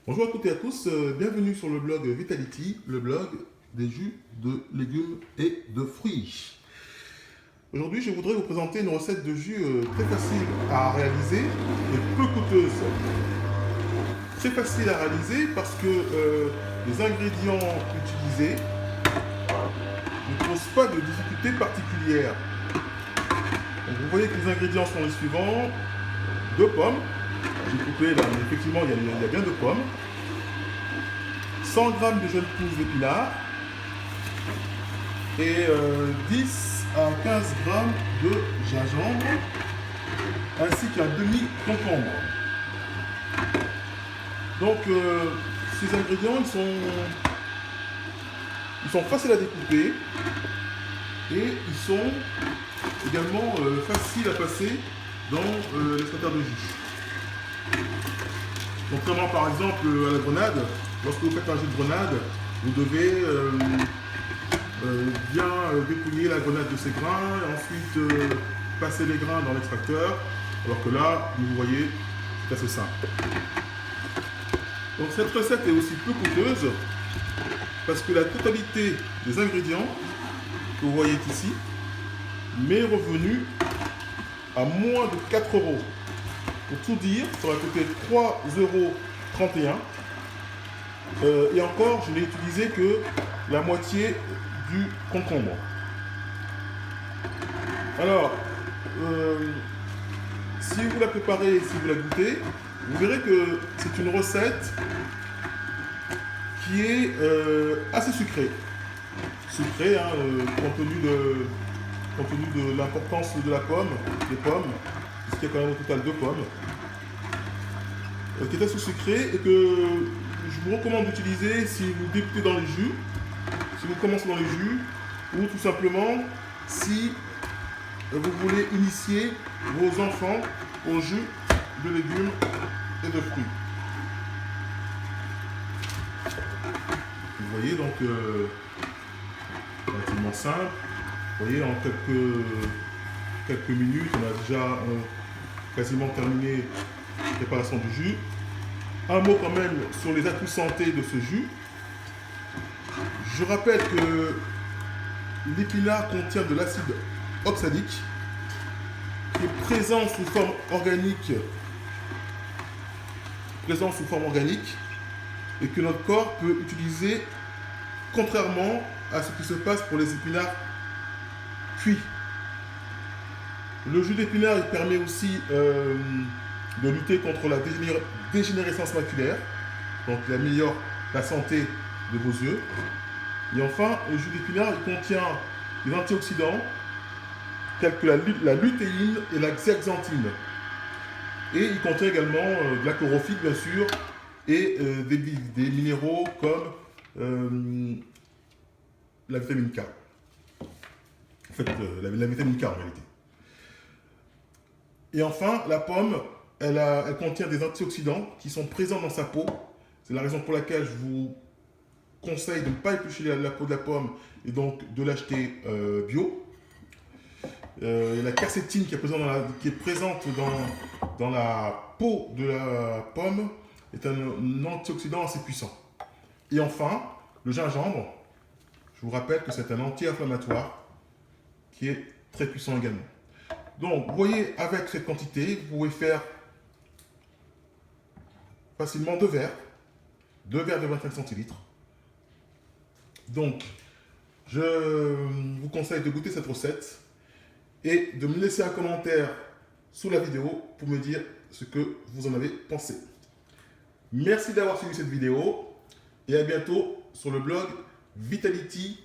Bonjour à toutes et à tous, bienvenue sur le blog Vitality, le blog des jus de légumes et de fruits. Aujourd'hui, je voudrais vous présenter une recette de jus très facile à réaliser et peu coûteuse. Très facile à réaliser parce que les ingrédients utilisés ne posent pas de difficultés particulières. Donc, vous voyez que les ingrédients sont les suivants: 2 pommes. J'ai coupé là, mais effectivement, il y a bien 2 pommes. 100 g de jeunes pousses d'épinards et 10 à 15 g de gingembre ainsi qu'un demi-concombre. Donc ces ingrédients ils sont faciles à découper et ils sont également faciles à passer dans l'extracteur de jus. Contrairement par exemple à la grenade, lorsque vous faites un jus de grenade, vous devez bien dépouiller la grenade de ses grains et ensuite passer les grains dans l'extracteur, alors que là, vous voyez, c'est assez simple. Donc cette recette est aussi peu coûteuse parce que la totalité des ingrédients que vous voyez ici m'est revenue à moins de 4 euros. Pour tout dire, ça va coûter 3,31 €. Et encore, je n'ai utilisé que la moitié du concombre. Alors, si vous la préparez, si vous la goûtez, vous verrez que c'est une recette qui est assez sucrée. Sucrée, hein, compte tenu de l'importance de la pomme, des pommes, puisqu'il y a quand même au total 2 pommes, qui est assez sucrée et que je vous recommande d'utiliser si vous débutez dans les jus, si vous commencez dans les jus, ou tout simplement si vous voulez initier vos enfants au jus de légumes et de fruits. Vous voyez donc relativement simple. Vous voyez, en quelques minutes, on a déjà quasiment terminé la préparation du jus. Un mot quand même sur les atouts santé de ce jus. Je rappelle que l'épinard contient de l'acide oxalique qui est présent sous forme organique, et que notre corps peut utiliser contrairement à ce qui se passe pour les épinards cuits. Le jus d'épinard il permet aussi de lutter contre la dégénérescence maculaire, donc il améliore la santé de vos yeux. Et enfin, le jus d'épinard il contient des antioxydants tels que la lutéine et la zeaxanthine. Et il contient également de la chlorophylle bien sûr et des minéraux comme la vitamine K. En fait, la vitamine K en réalité. Et enfin, la pomme, elle contient des antioxydants qui sont présents dans sa peau. C'est la raison pour laquelle je vous conseille de ne pas éplucher la peau de la pomme et donc de l'acheter bio. La quercétine qui est présente dans la peau de la pomme est un antioxydant assez puissant. Et enfin, le gingembre, je vous rappelle que c'est un anti-inflammatoire qui est très puissant également. Donc, vous voyez, avec cette quantité, vous pouvez faire facilement 2 verres de 25 centilitres. Donc, je vous conseille de goûter cette recette et de me laisser un commentaire sous la vidéo pour me dire ce que vous en avez pensé. Merci d'avoir suivi cette vidéo et à bientôt sur le blog vitality.fr.